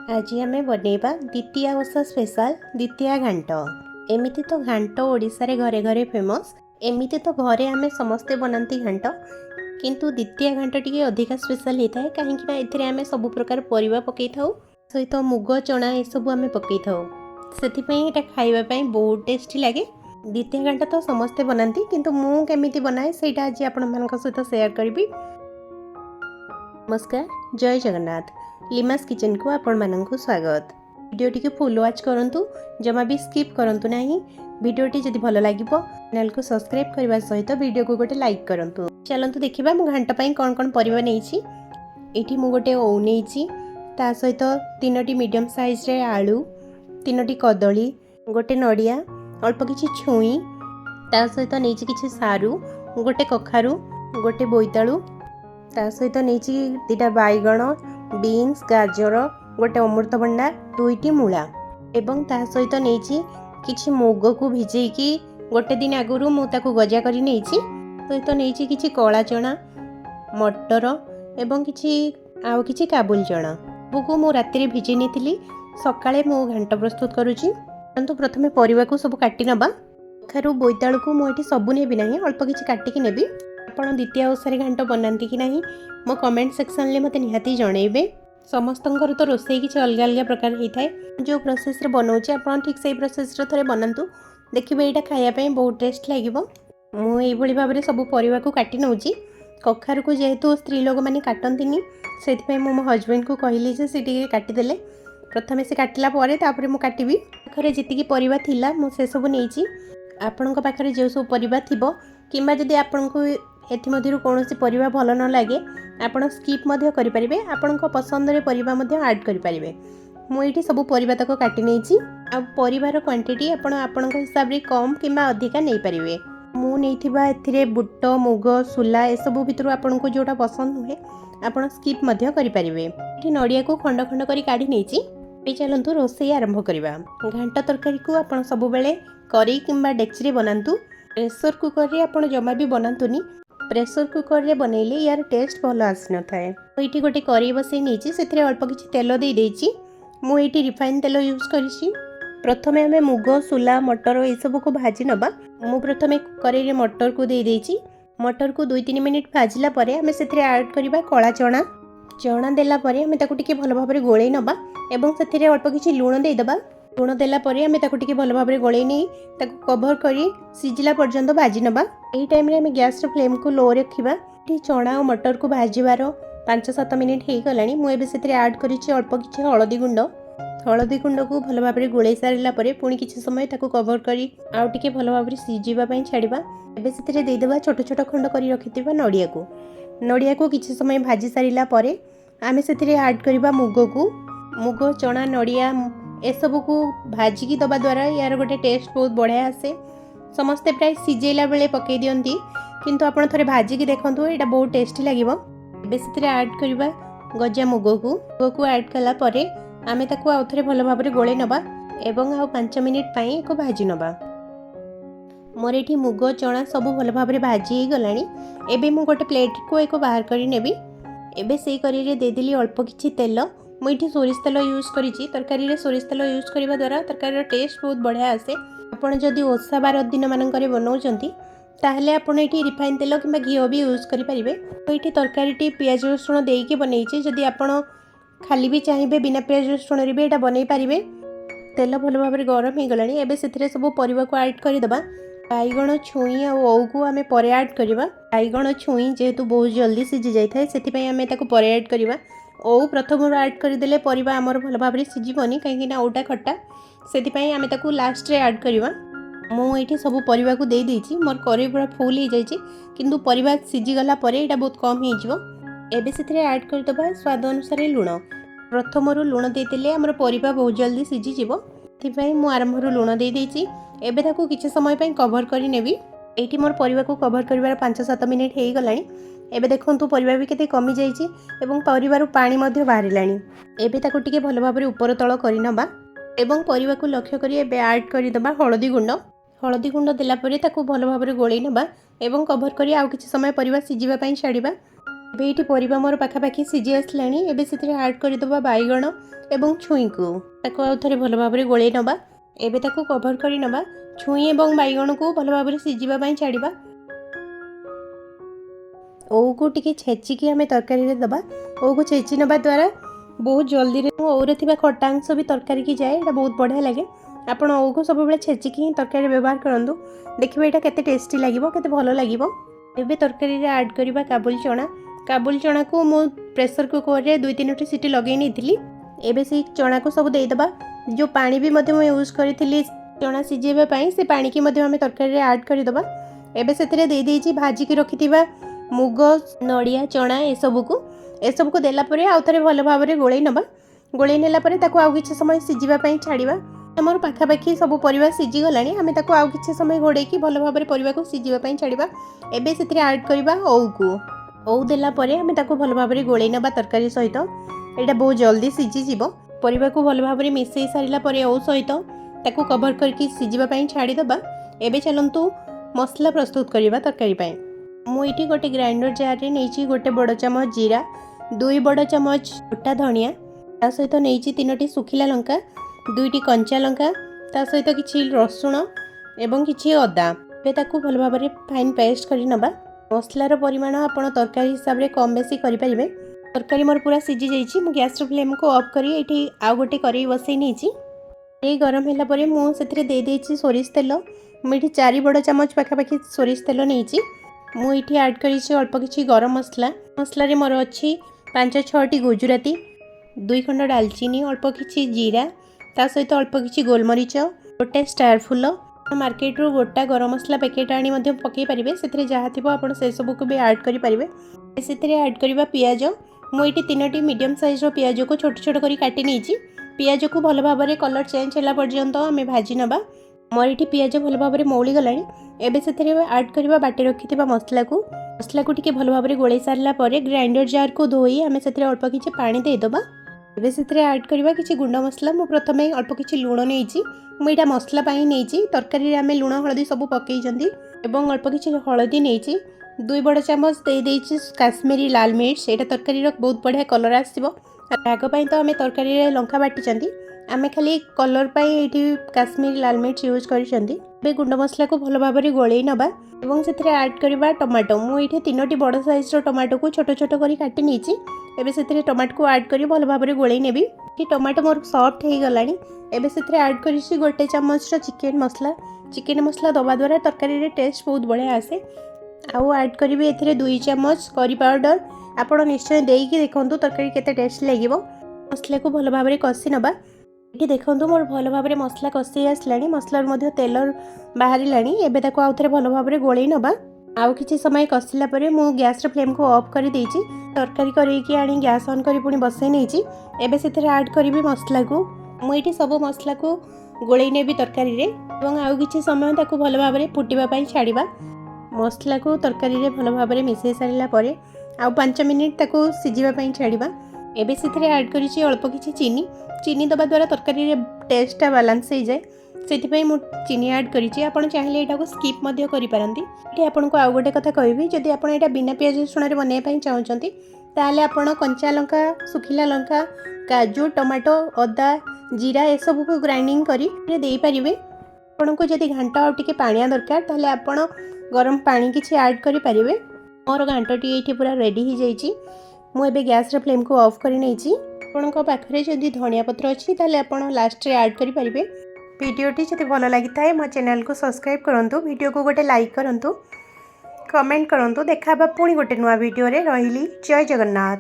आज आम बनैबा द्वितीया ओषा स्पेशल द्वितीया घांट। एमिति तो घांट ओडिशा रे घरे घरे फेमस। एमिति तो घरे आमे समस्ते बनाती घांट, किंतु द्वितीया घांट टिके अधिका स्पेशल होता है कहीं एथिरे आमे सब प्रकार परिबा पकई थाउ, सहित मुग चना ए सब आमे पकई थाउ। सेथिपई एटा खाइबा पई बहुत टेस्टी लागे। द्वितीया घांट तो समस्ते बनाती, किंतु मु केमिति बनाए सेटा आज आपण मानक सहित शेयर करबी। नमस्कार, जय जगन्नाथ। लिमास किचन को आपण मानकु स्वागत। वीडियो टी फुल वाच करंतु, जमा भी स्किप करंतु नहीं। वीडियो टी जदि भल लागिबो चैनल को सब्सक्राइब करबा सहित वीडियो को गोटे लाइक करंतु। चलंतु देखिबा मु घांट पई कोन कोन परिबा नेइछि। एठी मु गोटे ओउ नेइछि, ता सहित 3टी मीडियम साइज रे आलू, 3टी कदली, गोटे नडिया, अल्प किछि छुई, ता सहित नेइछि किछि सारू, गोटे कखारू, गोटे बोईताळू, ता सहित नेइछि 2टा बाइगण, बीन्स, गाजर, गोटे अमृतभंडा, 2टी मूला एवं ता सहित नेइछि किछि मुग को भिजेकी गोटे दिन आगुरु मु ताकू गजा करी नेइछि। सहित नेइछि किछि कला चना, मटर एवं किछि काबुल चना बुकु मु राति रे भिजे नेथिली। सकाळे मु घांट प्रस्तुत करूछि। परंतु प्रथमे परिवा को सब काटी नबा। कखारू बोईताळू को मु एठी सब नेबी नाही, अल्प किछि काटिकी नेबी। आपण द्वितीया ओषारे घांट बनाती कि नहीं मो कमेंट सेक्शन में मते निहाती जणेबे। समस्तंकर तो रोषेई किछि अलग अलग प्रकार होता है। जो प्रोसेस रे बनाउछि आपण ठीक से प्रोसेस रे थरे बनांतु, देखिबे एटा खाया पई बहुत टेस्ट लागिबो। मु एई भली भाबरे सब परिवा को काटी नउछि। कखारू को जेहेतु स्त्री लोक माने काटंतिनी, सेति पई मो हस्बैंड को कहली जे से टिके काटी देले। प्रथमे से काटिला परे तापरे मु काटिबी। पाखरे जेतिकी परिवा थिला मु से सब नेइछि। आपणक पाखरे जे सब परिवा थिबो किंबा जदि आपणको एथिमध्यरु कोनोसी परिवा भल न लागे आपण स्किप मध्य करि परिबे। आपणक पसंद रे परिवा मध्य ऐड करि परिबे। मु एठी सब परिवा तक काटि नेछि। आ परिवार क्वांटिटी आपण आपणक हिसाब रे कम किंबा अधिका नै परिबे। मु नेइथिबा एथिरे बुट्ट, मुग, सुला ए सब भितरु आपणको जोटा पसंद हुए आपण स्किप मध्य करि परिबे। एठी नडिया को खंड खंड करि काढि नेछि। ए चलंतु रोषेई आरंभ करिबा। घांट तरकारी को आपण सब बेले करी किंबा डेक्ची रे बनांतु। प्रेशर कुकर रे आपण जमा भी बनांतुनी। प्रेशर कुकर रे बनैले यार टेस्ट भल आसी न थाए। एठी गोटे करी बसै नेछि, सेथिरे अल्प किछि तेल देई देछि। मु एठी रिफाइन तेल यूज करिछि। प्रथमे हमें मुग, सुला, मटर ए सब को भाजी नबा। मु प्रथमे करी रे मटर को देई देछि। मटर को 2-3 मिनिट भाजिला परे हमें सेथिरे ऐड करिबा कला चना। चना देला परे हमें ताकू टिके भल भाबरे गोळेई नबा एवं सेथिरे अल्प किछि लूण देई दबा। लूण देला परे हमें ताकू टिके भल भाबरे गोळेई नै ताकू कवर करी सिजिला पर्यंत भाजी नबा। एई टाइम रे हमें गैस रो फ्लेम को लो रखिबा। एठी चना और मटर को भाजीबार 5-7 मिनिट हे गलानी। मु एबे सेथिरे ऐड करिछि अल्प किछि हळदी गुंड। हळदी गुंड को भल भाबरे गोळेई सारिला परे पुणी किछि समय ताकू कवर करी आउ टिके भल भाबरे सिजिबा पई छाडिबा। एबे सेथिरे देई देबा छोट छोट खंड करी रखिथिबा नडिया को। नडिया को किछि समय भाजी सारिला परे आमे सेथिरे ऐड करिबा मुग को। मुग, चना, नडिया ए सब को भाजी की दबा द्वारा यार गोटे टेस्ट बहुत बढ़िया आसे। समस्ते प्राय सिजेला बेले पकई दियंती, किंतु आपण थरे भाजी की देखंतु एटा बहुत टेस्टी लागिबो। एबे सेथिरे ऐड करिबा गजा मुग को ऐड कला परे आमे ताकू आउ थरे भल भाबरे गोळे नबा एवं आउ 5 मिनिट पई एको भाजी नबा। मोर एठी मुग, चना सब भल भाबरे भाजी हे गलानी। एबे मु गोटे प्लेट को एको बाहर करी नेबी। एबे सेई करी रे दे देली अल्प किछि तेल। मु एठी सोरिष तेल यूज करिछि। तरकारी रे सोरिष तेल यूज करिबा द्वारा तरकारी रो टेस्ट बहुत बढ़िया आसे। आपण जदि ओषा बार दिन मानकरे बनाउचंती ताहले आपण एठी रिफाइन तेल किंबा घिओ भी यूज करि परिबे। तो एठी तरकारीटी प्याज रसुण देइके बनैछि। जदि आपण खाली भी चाहिबे बिना प्याज रसुण रे भी एटा बनै परिबे। तेल भल भाबरे गरम हे गलानी। एबे सेथिरे सब परिवा को ऐड करि दबा। बाइगण, छुई आ ओउ को आमे परे ऐड करिबा। बाइगण, छुई जेहेतु बहुत जल्दी सिझि जाय थाए, सेति पई आमे ताको परे ऐड करिबा। ओउ प्रथम ऐड कर देले परिवा हमर भल भाबरे सिजिबनी, काहेकि ना ओटा खट्टा, सेति पई आमे ताको लास्ट रे ऐड करिबा। मु एठी सब परिवा को देई देछि। मोर करी पूरा फुल हे जायछि, किंतु परिवा सिझि गला परे एटा बहुत कम हे जिवो। एबे सेथिरे ऐड कर दबा स्वाद अनुसार लूण। प्रथमरु लूण देई देले हमर परिवा बहुत जल्दी सिझि जिवो, सेति पई मु आरंभरु लूण देई देछि। एबे ताको किछि समय पई कवर करी नेबी। एठी मोर परिवा को कवर करिवार 5-7 मिनिट हे गलानी। एबे देखंतु परिवा भी केते कमी जाइछि एवं परिवारु पानी मध्य बाहरिलानी। एबे ताको टिके भल भाबरे ऊपर तळ करि नबा एवं परिवा को लक्ष्य करी एबे ऐड करि दबा हळदी गुंड। हळदी गुंड देला परे ताको भल भाबरे गोळेई नबा एवं कवर करी आउ किछि समय परिवा सिजिबा पई छाडिबा। ये परिवा मोर पाखापाखि सीझी आसलानी। एबे से आड करदेबा बैगण एवं छुई को ताको आउ थे भल भाव में गोले नबा। एबे ताको कभर करी नबा। छुई एवं बैगण को भल भाव में सीझा छाड़ा। ओऊ को टिके छेचिकी आम तरकारी दबा। ओऊ को छेची नबा द्वारा बहुत जल्दी ओरे थी खटा अंश भी तरकारी की जाए। ये बहुत बढ़िया लगे। आपण ओऊ को सब छेचिकी ही तरकारी व्यवहार करूँ। देखिए यहाँ केते टेस्टी लगे केते भल लगे। एबे तरकारी आड करवा काबुली चना। काबुली चना को मो प्रेसर कुकर रे 2-3 सीटी लगे नहीं। एबे से चना को सब देदेबा। जो पानी भी मध्य यूज करी चना सिझेबा से पानी की मध्य आम तरकारी आड करदेबा। एबे से दे भाजिकी रखिथिबा मुग नड़िया चना ए सब को देला परे आउ थे भल भाव में गोले नबा। गोले नेला परे ताको आउ किछि समय सिझिबा छाड़िबा। हमर पाखापाखि सब परिवा सिझी गलानी। आमे ताको आउ किछि समय घोड़ेकी भल भाव में परिवा को सिझिबा छाड़िबा। एबे से आड करबा ओऊ को। ओऊ देला परे आमे ताको भल भाव में गोले नबा तरकारी सहित। एटा बहुत जल्दी सिझी जीवो। परिवा को भल भाव में मिसई सारिला परे ओऊ सहित ताको कवर करके सिझिबा छाड़ीदबा। एबे चलंतु मसला प्रस्तुत करबा तरकारी पई। मु इटी गोटे ग्राइंडर जार रे नेची गोटे बड़ चमच जीरा, 2 बड़ चमच गोटा धनिया, ता सहित नेची 3टी सुखिला लंका, 2टी कंचा लंका, ता सहित किछि रसुण एवं किछि अदा। बे ताकू भल भाव में फाइन पेस्ट करि नबा। मसलार परिमाण आपण तरकारी हिसाब रे कम बेसी करि परिबे। तरकारी मोर पूरा सिझी जाइछि। मु गैस फ्लेम को ऑफ करी एठी आ गोटे करी बसई नेछि। ये गरम होला परे मु सेथिरे दे देछि सोरिष तेल। मु एठी 4 बड़ चमच पाखापाखि सोरिष तेल नेछि। मु इठी ऐड करिछि अल्प किछि गरम मसला। मसला रे मोर अछि 5-6टी गुजराती, 2 खंड दालचीनी, अल्प किछि जीरा, ता सहित अल्प किछि गोलमरीच, गोटे स्टार फुल। मार्केट रो गोटा गरम मसला पैकेट आनी मध्य पकई परिबे। सेथिरे जहा थिबो आपण से सब को भी ऐड करि परिबे। सेथिरे ऐड करबा पियाज। मु इठी 3टी मीडियम साइज रो पियाज को छोट छोट करी काटी नेछि। पियाज को भल भाव में कलर चेंज होला पर्यंत आमे भाजी नबा। मोर इठी पियाज भल भाव में मौली गलानी। एबे से ऐड करबा बाटी रखिथिबा मसला को टिके भल भाव में गोले सारला परे ग्राइंडर जार को धोई आमे सेथिरे अल्प किछि पानी दे दबा। एबे सेथिरे ऐड करबा किछि गुंड मसला। मु प्रथमे अल्प किछि लूण नेछि। मु एटा मसला पाई नेछि। तरकारी रे आमे लूण हळदी सब पकई जंदी एवं अल्प किछि हळदी नेछि। 2 बड़ चमच दे देछि काश्मीरी लाल मिर्च। एटा तरकारी रो बहुत बढ़िया कलर आसीबो। राग पाई तो आमे तरकारी रे लंका बाटी चंदी। आमे खाली कलर पाई एठी काश्मीरी लाल मिर्च यूज करिसंदी। बे गुंड मसला को भल भाव में गोले नबा एवं सेथिरे ऐड करबा टमाटो। मु एठी 3टी बड़ साइज रो टमाटो को छोट छोट करी काटी नेछि। एबे सेथिरे टमाटो को ऐड करी भल भाव में गोले नेबी। कि टमाटो मोर सॉफ्ट हे गलानी। एबे सेथिरे ऐड करिछि गोटे चमच रो चिकन मसला। चिकन मसला दबा द्वारा तरकारी रे टेस्ट बहुत बढ़िया आसे। आउ ऐड करिवे एथिरे 2 चमच करी पाउडर। आपण निश्चय देईकी देखंतु तरकारी केते टेस्ट लागिवो। मसला को भल भाव में कसी नबा। ये देखो मोर भल भाव में मसला कषि आसलानी। मसलार तेल बाहर लानी। एबे ताको आउ थे भल भाव में गोले नबा। आउ किछि समय कसिला परे मु गैस फ्लेम को ऑफ कर देछि। तरकारी करैकी आनी गैस ऑन करी पुनी बसै नेछि। एबे सेथिरे ऐड करिवि मसला को। मु एठी सब मसला को गोले नेबी तरकारी रे एवं आउ किछि समय ताको भल भाव में फुटिबा पई छाड़िबा। मसला को तरकारी रे भल भाव में मिसै सारिला परे आउ 5 मिनिट ताको सिझिबा पई छाड़िबा। एबे सेथिरे ऐड करिछि अल्प किछि चीनी दबा द्वारा तरकारी रे टेस्टा बालांस हो जाए। से मु चीनी ऐड करिछि। आपण चाहिले एटा को स्किप मध्य करि पारंती। एठी आपण को आ गोटे कथा कहबी, जदि आपण एटा बिना प्याज रसुण रे बनै पई चाहउचंती ताले आपण कंचा लंका, सुखिला लंका, काजू, टमाटो, अदा, जीरा ए सब को ग्राइंडिंग करी देई परिबे। आपण को जदि घंटा आ टिके पानिया दरकार ताले आपण गरम पानी किछि ऐड करि परिबे। मोर घंटाटी एठी पूरा रेडी हो जाइछि। मु एबे गैस रे फ्लेम को ऑफ करि नेछि। आपणको पाखरे जदि धनिया पत्र अच्छी ताले आपण लास्ट रे ऐड करि परिबे। वीडियोटी जदि भल लागि थाए मो चैनल को सब्सक्राइब करंतु। वीडियो को गोटे लाइक करंतु, कमेंट करंतु। देखा बा पुणी गोटे नुआ वीडियो रे। रहिली। जय जगन्नाथ।